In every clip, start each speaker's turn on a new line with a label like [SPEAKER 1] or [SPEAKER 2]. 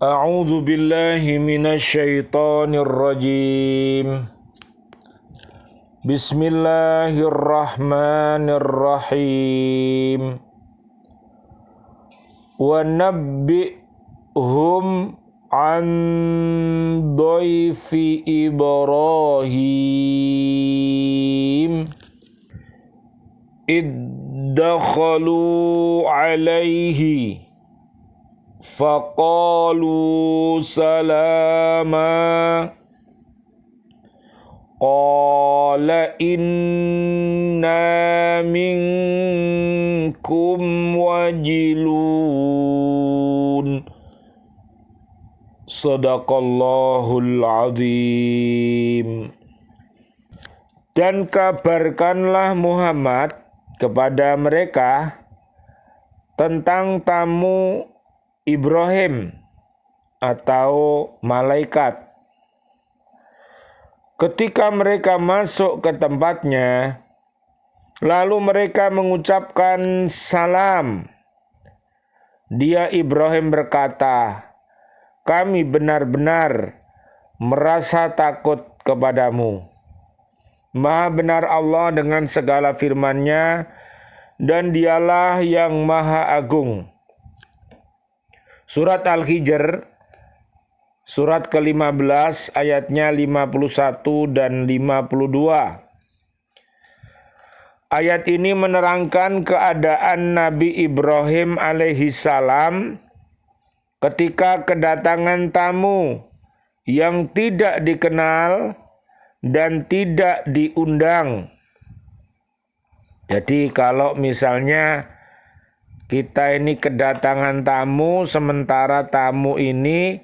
[SPEAKER 1] A'udzu billahi minasy syaithanir rajim. Bismillahirrahmanirrahim. Wa nabbi'hum an dhaifi Ibrahim iddakhalu alaihi faqalu salama qala inna minkum wajilun. Sadaqallahul azim. Dan kabarkanlah Muhammad kepada mereka tentang tamu Ibrahim atau malaikat. Ketika mereka masuk ke tempatnya, lalu mereka mengucapkan salam. Dia Ibrahim berkata, "Kami benar-benar merasa takut kepadamu." Maha benar Allah dengan segala firman-Nya, dan Dialah yang Maha Agung. Surat Al-Hijr, surat ke-15, ayatnya 51 dan 52. Ayat ini menerangkan keadaan Nabi Ibrahim alaihissalam ketika kedatangan tamu yang tidak dikenal dan tidak diundang. Jadi kalau misalnya kita ini kedatangan tamu, sementara tamu ini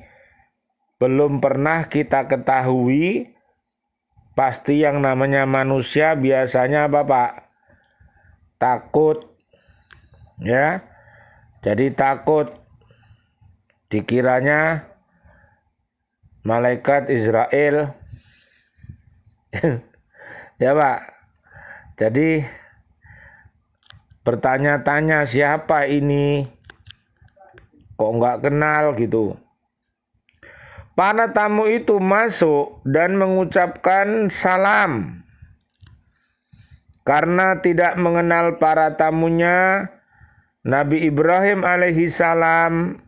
[SPEAKER 1] belum pernah kita ketahui, pasti yang namanya manusia biasanya apa Pak? Takut, ya. Jadi takut dikiranya malaikat Israel, ya Pak. Jadi bertanya-tanya siapa ini, kok nggak kenal gitu. Para tamu itu masuk dan mengucapkan salam. Karena tidak mengenal para tamunya, Nabi Ibrahim alaihissalam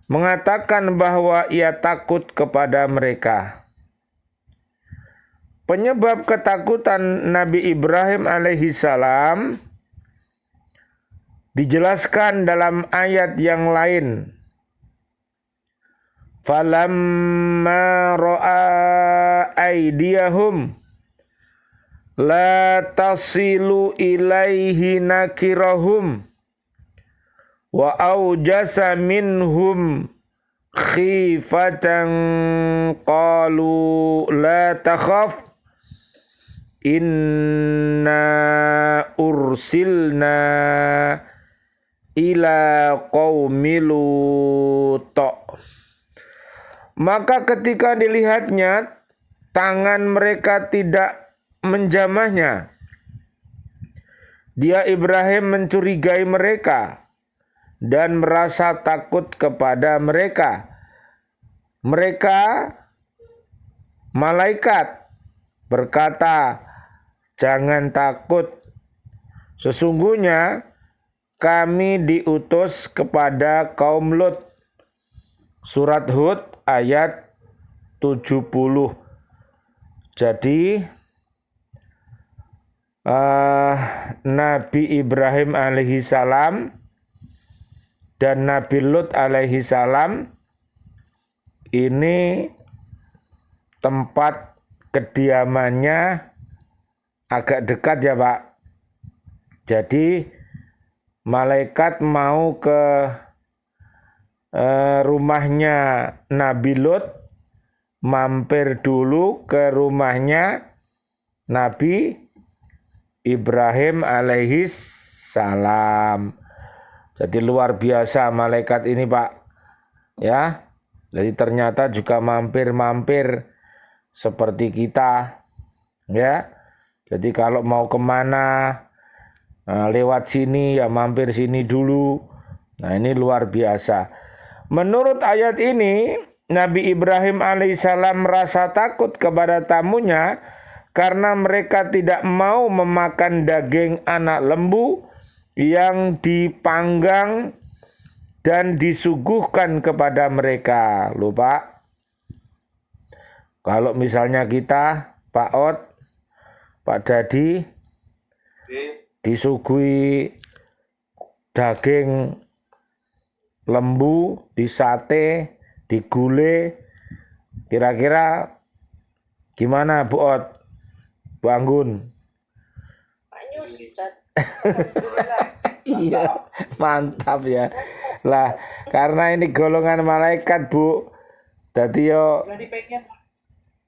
[SPEAKER 1] mengatakan bahwa ia takut kepada mereka. Penyebab ketakutan Nabi Ibrahim alaihissalam dijelaskan dalam ayat yang lain. Falamma ra'a aydiyahum la tasilu ilaihi nakirahum wa aujasa minhum khifatan qalu la takhaf inna ursilna ila qaumi Lut. Maka ketika dilihatnya, tangan mereka tidak menjamahnya. Dia Ibrahim mencurigai mereka dan merasa takut kepada mereka. Mereka, malaikat, berkata, "Jangan takut. Sesungguhnya kami diutus kepada kaum Lut." Surat Hud ayat 70. Jadi Nabi Ibrahim alaihissalam dan Nabi Lut alaihissalam ini tempat kediamannya agak dekat ya Pak. Jadi malaikat mau ke rumahnya Nabi Lut, mampir dulu ke rumahnya Nabi Ibrahim alaihissalam. Jadi luar biasa malaikat ini Pak, ya. Jadi ternyata juga mampir-mampir seperti kita, ya. Jadi kalau mau kemana, lewat sini ya mampir sini dulu. Nah ini luar biasa. Menurut ayat ini, Nabi Ibrahim alaihissalam merasa takut kepada tamunya karena mereka tidak mau memakan daging anak lembu yang dipanggang dan disuguhkan kepada mereka. Loh Pak, kalau misalnya kita, Pak Ot, Pak Dadi, disuguhi daging lembu, disate, digule, kira-kira gimana Bu Ot, Bu Anggun? Iya, mantap ya. Lah, karena ini golongan malaikat, Bu. Jadi yo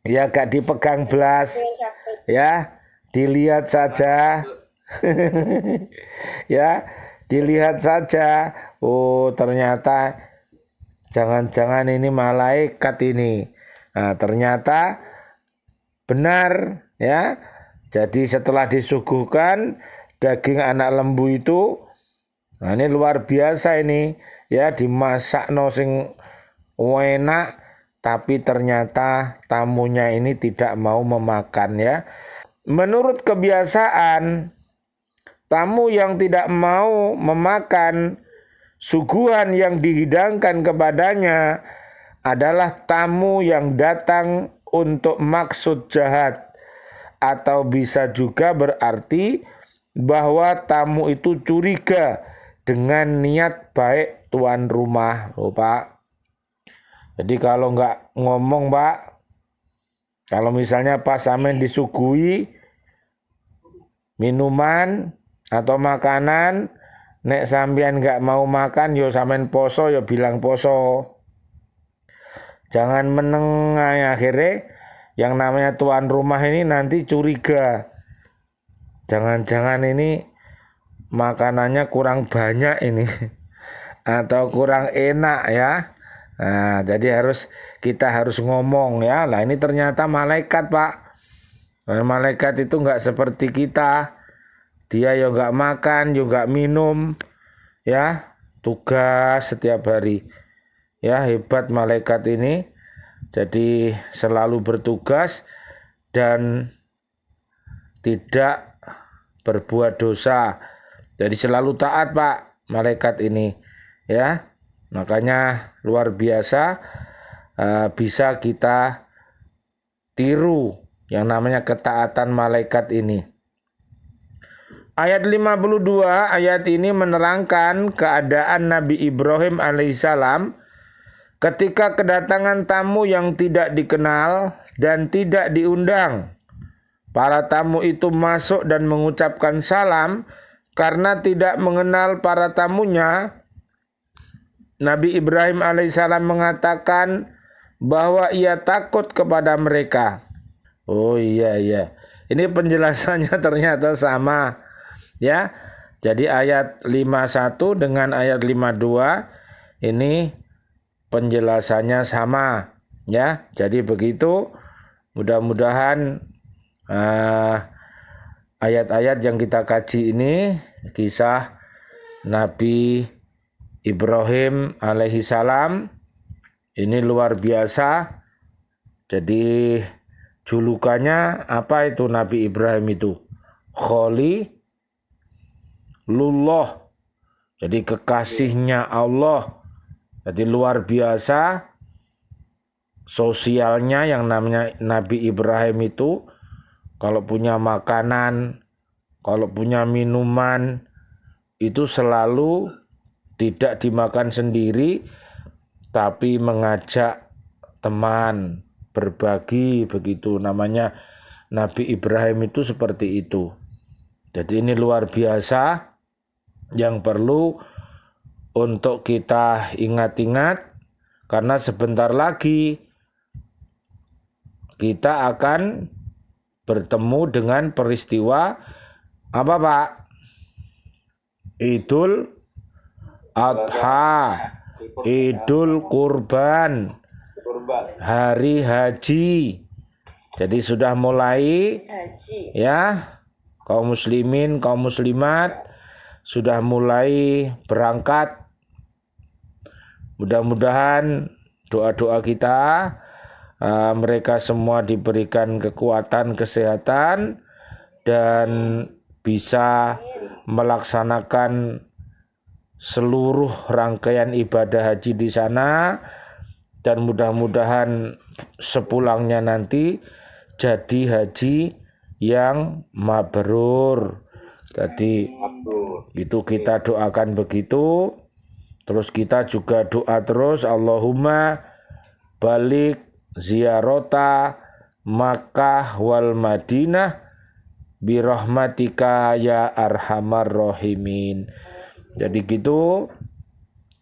[SPEAKER 1] ya gak dipegang belas. Ya, dilihat saja. Ya, dilihat saja. Oh, ternyata jangan-jangan ini malaikat ini. Nah, ternyata benar ya. Jadi setelah disuguhkan daging anak lembu itu, nah ini luar biasa ini ya, dimasak sing enak, tapi ternyata tamunya ini tidak mau memakan ya. Menurut kebiasaan, tamu yang tidak mau memakan suguhan yang dihidangkan kepadanya adalah tamu yang datang untuk maksud jahat, atau bisa juga berarti bahwa tamu itu curiga dengan niat baik tuan rumah. Loh Pak, jadi kalau nggak ngomong Pak, kalau misalnya pas sampean disuguhi minuman atau makanan, nek sampean nggak mau makan, yo sampean poso, yo bilang poso. Jangan menengah, akhirnya yang namanya tuan rumah ini nanti curiga. Jangan-jangan ini makanannya kurang banyak ini atau kurang enak ya. Nah, jadi kita harus ngomong ya. Lah ini ternyata malaikat Pak. Nah, malaikat itu nggak seperti kita. Dia ya nggak makan, juga minum ya. Tugas setiap hari. Ya, hebat malaikat ini. Jadi selalu bertugas dan tidak berbuat dosa. Jadi selalu taat Pak malaikat ini ya. Makanya luar biasa, bisa kita tiru yang namanya ketaatan malaikat ini. Ayat 52, ayat ini menerangkan keadaan Nabi Ibrahim alaihissalam ketika kedatangan tamu yang tidak dikenal dan tidak diundang. Para tamu itu masuk dan mengucapkan salam karena tidak mengenal para tamunya. Nabi Ibrahim alaihissalam mengatakan bahwa ia takut kepada mereka. Oh iya. Ini penjelasannya ternyata sama. Ya. Jadi ayat 51 dengan ayat 52 ini penjelasannya sama ya. Jadi begitu, mudah-mudahan ayat-ayat yang kita kaji ini, kisah Nabi Ibrahim alaihissalam ini luar biasa. Jadi julukannya apa itu Nabi Ibrahim itu? Khalilullah. Jadi kekasihnya Allah. Jadi luar biasa sosialnya yang namanya Nabi Ibrahim itu. Kalau punya makanan, kalau punya minuman, itu selalu tidak dimakan sendiri, tapi mengajak teman, berbagi, begitu. Namanya Nabi Ibrahim itu seperti itu. Jadi ini luar biasa yang perlu untuk kita ingat-ingat, karena sebentar lagi kita akan bertemu dengan peristiwa apa Pak? Idul Adha, Idul Kurban, Hari Haji. Jadi sudah mulai ya, kaum muslimin, kaum muslimat sudah mulai berangkat Mudah-mudahan doa-doa kita mereka semua diberikan kekuatan, kesehatan, dan bisa melaksanakan seluruh rangkaian ibadah haji di sana, dan mudah-mudahan sepulangnya nanti jadi haji yang mabrur. Jadi itu kita doakan begitu. Terus kita juga doa terus, Allahumma balik ziyarota Makkah wal Madinah birahmatika ya arhamar rahimin. Jadi gitu,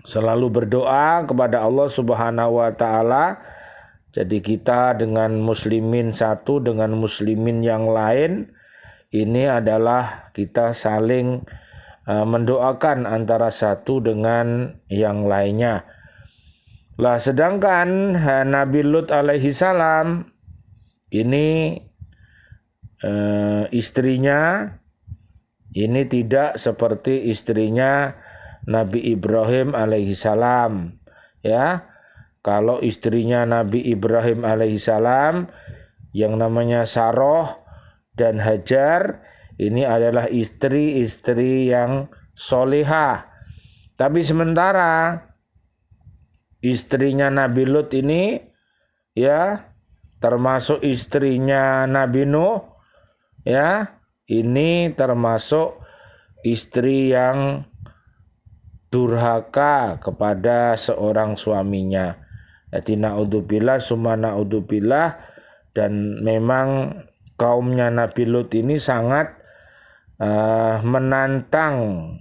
[SPEAKER 1] selalu berdoa kepada Allah Subhanahu wa taala. Jadi kita dengan muslimin satu dengan muslimin yang lain, ini adalah kita saling mendoakan antara satu dengan yang lainnya. Lah sedangkan Nabi Lut alaihi salam ini istrinya ini tidak seperti istrinya Nabi Ibrahim alaihi salam, ya. Kalau istrinya Nabi Ibrahim alaihi salam yang namanya Saroh dan Hajar, ini adalah istri-istri yang solihah. Tapi sementara istrinya Nabi Lut ini, ya, termasuk istrinya Nabi Nuh, ya, ini termasuk istri yang durhaka kepada seorang suaminya. Jadi naudzubillah summa naudzubillah, dan memang kaumnya Nabi Lut ini sangat menantang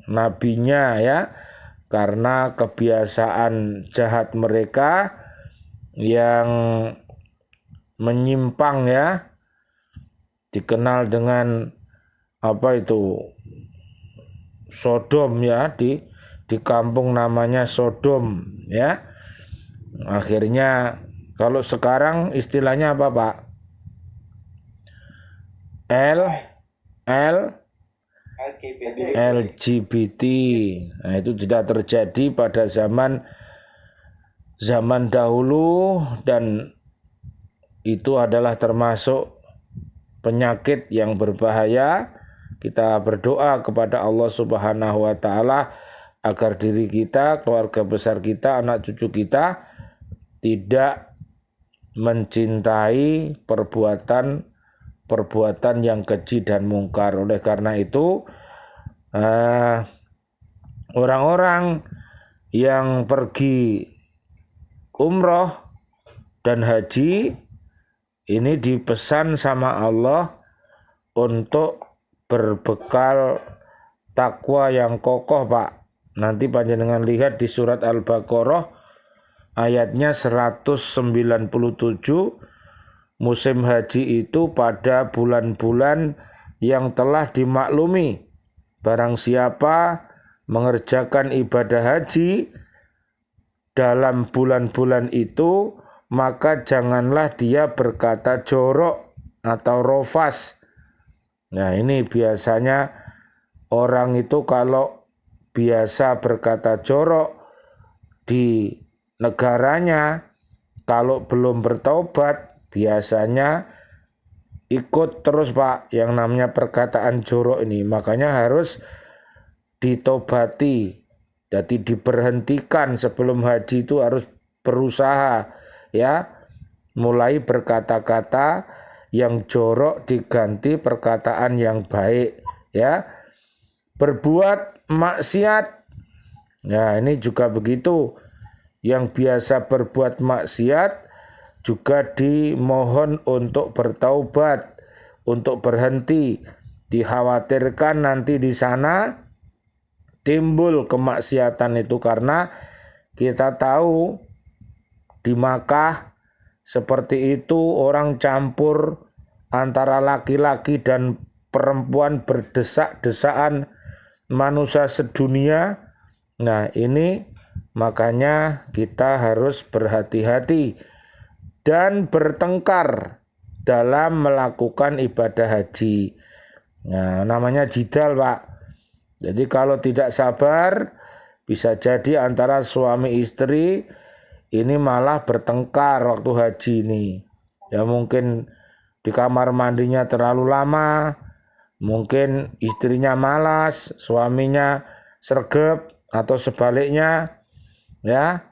[SPEAKER 1] nabinya, ya, karena kebiasaan jahat mereka yang menyimpang, ya, dikenal dengan apa itu Sodom, ya, di kampung namanya Sodom, ya. Akhirnya kalau sekarang istilahnya apa, Pak? LGBT. Nah, itu tidak terjadi pada zaman dahulu, dan itu adalah termasuk penyakit yang berbahaya. Kita berdoa kepada Allah Subhanahu wa taala agar diri kita, keluarga besar kita, anak cucu kita tidak mencintai perbuatan yang keji dan mungkar. Oleh karena itu orang-orang yang pergi umroh dan haji ini dipesan sama Allah untuk berbekal takwa yang kokoh, Pak. Nanti panjenengan lihat di surat Al-Baqarah ayatnya 197, musim haji itu pada bulan-bulan yang telah dimaklumi. Barang siapa mengerjakan ibadah haji dalam bulan-bulan itu, maka janganlah dia berkata jorok atau rofas. Nah, ini biasanya orang itu kalau biasa berkata jorok di negaranya, kalau belum bertaubat biasanya ikut terus, Pak, yang namanya perkataan jorok ini. Makanya harus ditobati, jadi diberhentikan. Sebelum haji itu harus berusaha, ya, mulai berkata-kata yang jorok diganti perkataan yang baik, ya. Berbuat maksiat, nah ini juga begitu. Yang biasa berbuat maksiat juga dimohon untuk bertaubat, untuk berhenti. Dikhawatirkan nanti di sana timbul kemaksiatan itu, karena kita tahu di Makkah seperti itu orang campur antara laki-laki dan perempuan, berdesak-desaan manusia sedunia. Nah, ini makanya kita harus berhati-hati dan bertengkar dalam melakukan ibadah haji. Nah, namanya jidal, Pak. Jadi kalau tidak sabar, Bisa jadi antara suami istri ini malah bertengkar waktu haji ini. Ya mungkin di kamar mandinya terlalu lama, mungkin istrinya malas, suaminya sregep, atau sebaliknya, ya,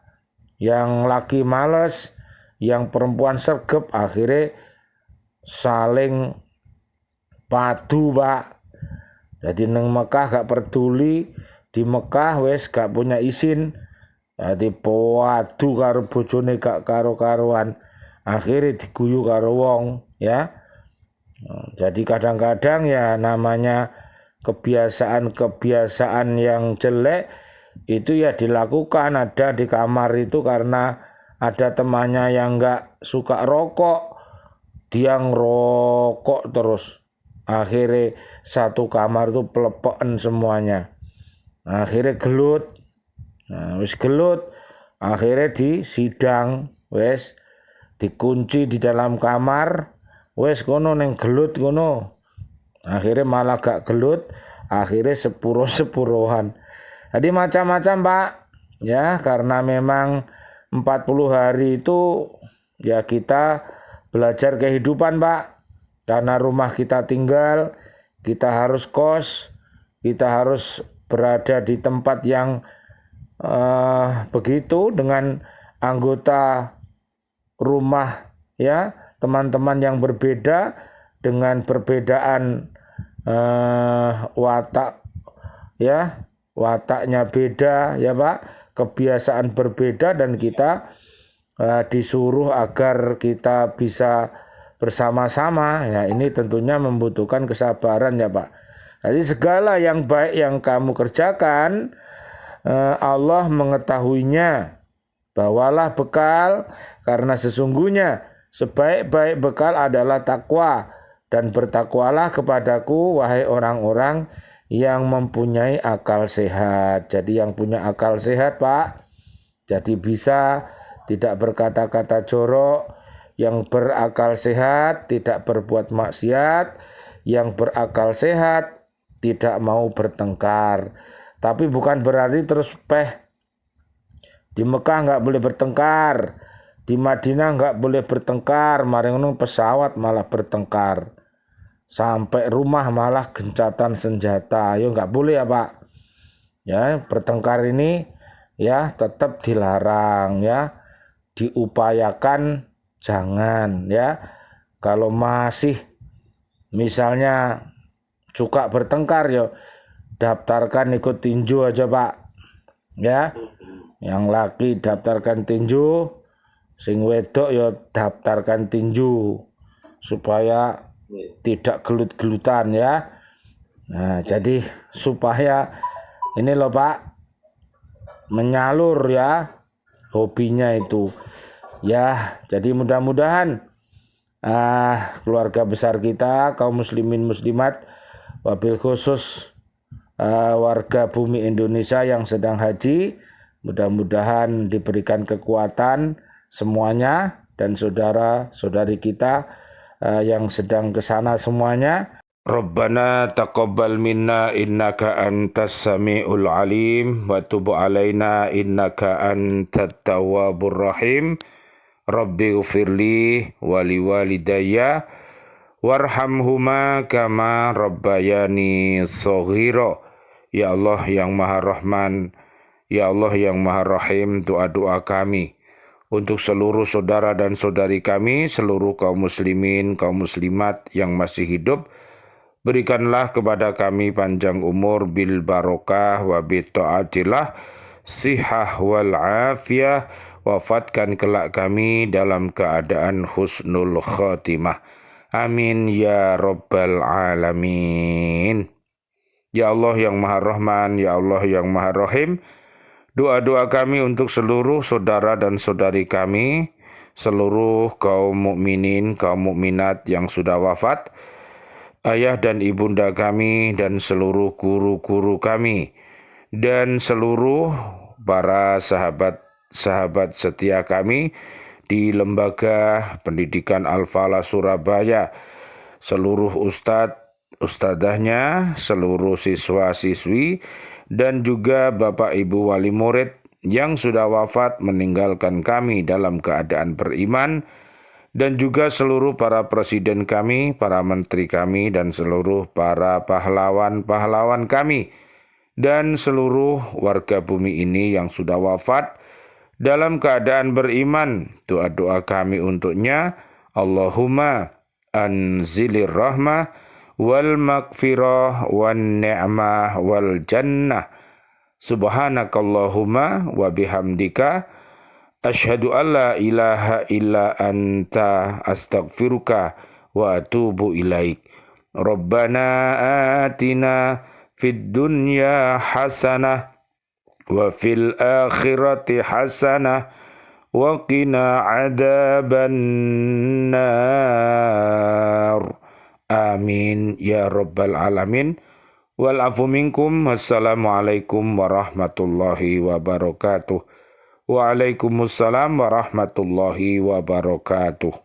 [SPEAKER 1] yang laki malas, yang perempuan sregep, akhirnya saling padu, Pak. Jadi neng Mekah gak peduli, di Mekah wes gak punya izin, jadi padu karo bojone gak karo-karuan, akhirnya diguyu karo wong, ya. Jadi kadang-kadang ya namanya kebiasaan-kebiasaan yang jelek itu ya dilakukan. Ada di kamar itu karena ada temannya yang nggak suka rokok, dia ngerokok terus. Akhirnya satu kamar itu pelepokan semuanya. Akhirnya gelut. Nah, wis gelut, akhirnya disidang, wes dikunci di dalam kamar. Wes kono neng gelut kono. Akhirnya malah gak gelut, akhirnya sepuro-sepurohan. Jadi macam-macam, Pak. Ya, karena memang 40 hari itu ya kita belajar kehidupan, Pak. Karena rumah kita tinggal, kita harus kos, kita harus berada di tempat yang begitu dengan anggota rumah, ya, teman-teman yang berbeda dengan perbedaan watak, ya, wataknya beda, ya Pak, kebiasaan berbeda, dan kita disuruh agar kita bisa bersama-sama. Ya, ini tentunya membutuhkan kesabaran, ya Pak. Jadi segala yang baik yang kamu kerjakan, Allah mengetahuinya. Bawalah bekal, karena sesungguhnya sebaik-baik bekal adalah takwa, dan bertakwalah kepadaku wahai orang-orang yang mempunyai akal sehat. Jadi yang punya akal sehat, Pak, jadi bisa tidak berkata-kata jorok. Yang berakal sehat tidak berbuat maksiat. Yang berakal sehat tidak mau bertengkar. Tapi bukan berarti terus di Mekah nggak boleh bertengkar, di Madinah nggak boleh bertengkar, maring pesawat malah bertengkar, sampai rumah malah gencatan senjata. Yo nggak boleh, ya Pak. Ya, bertengkar ini ya tetap dilarang, ya. Diupayakan jangan, ya. Kalau masih misalnya suka bertengkar, yo daftarkan ikut tinju aja, Pak. Ya. Yang laki daftarkan tinju, sing wedok ya daftarkan tinju, supaya tidak gelut-gelutan, ya. Nah, jadi supaya ini loh, Pak, menyalur, ya, hobinya itu. Ya, jadi mudah-mudahan keluarga besar kita, kaum muslimin muslimat, wabil khusus warga bumi Indonesia yang sedang haji, mudah-mudahan diberikan kekuatan semuanya, dan saudara-saudari kita yang sedang ke sana semuanya. Rabbana taqabbal minna innaka antas samiul alim wa tub alaina innaka antat tawwabur rahim. Rabbi ghfirli wa liwalidayya warhamhuma kama rabbayani shaghira. Ya Allah yang Maha Rahman, ya Allah yang Maha Rahim, doa-doa kami untuk seluruh saudara dan saudari kami, seluruh kaum muslimin, kaum muslimat yang masih hidup, berikanlah kepada kami panjang umur bil barokah wa bi taatillah, sihah wal afiyah, wafatkan kelak kami dalam keadaan husnul khatimah. Amin ya rabbal alamin. Ya Allah yang Maha Rahman, ya Allah yang Maha Rahim, doa-doa kami untuk seluruh saudara dan saudari kami, seluruh kaum mukminin, kaum mukminat yang sudah wafat, ayah dan ibunda kami, dan seluruh guru-guru kami, dan seluruh para sahabat-sahabat setia kami di Lembaga Pendidikan Al-Falah Surabaya, seluruh ustadzahnya, seluruh siswa-siswi, dan juga Bapak Ibu wali murid yang sudah wafat meninggalkan kami dalam keadaan beriman, dan juga seluruh para presiden kami, para menteri kami, dan seluruh para pahlawan-pahlawan kami, dan seluruh warga bumi ini yang sudah wafat dalam keadaan beriman. Doa-doa kami untuknya, Allahumma anzilir rahmah wal maghfirah wan ni'mah wal jannah. Subhanakallahumma wa bihamdika asyhadu an la ilaha illa anta astaghfiruka wa atubu ilaik. Rabbana atina fid dunya hasanah wa fil akhirati hasanah wa qina adzabannar. Amin ya rabbal alamin. Wal afu minkum. Wassalamualaikum warahmatullahi wabarakatuh. Waalaikumsalam warahmatullahi wabarakatuh.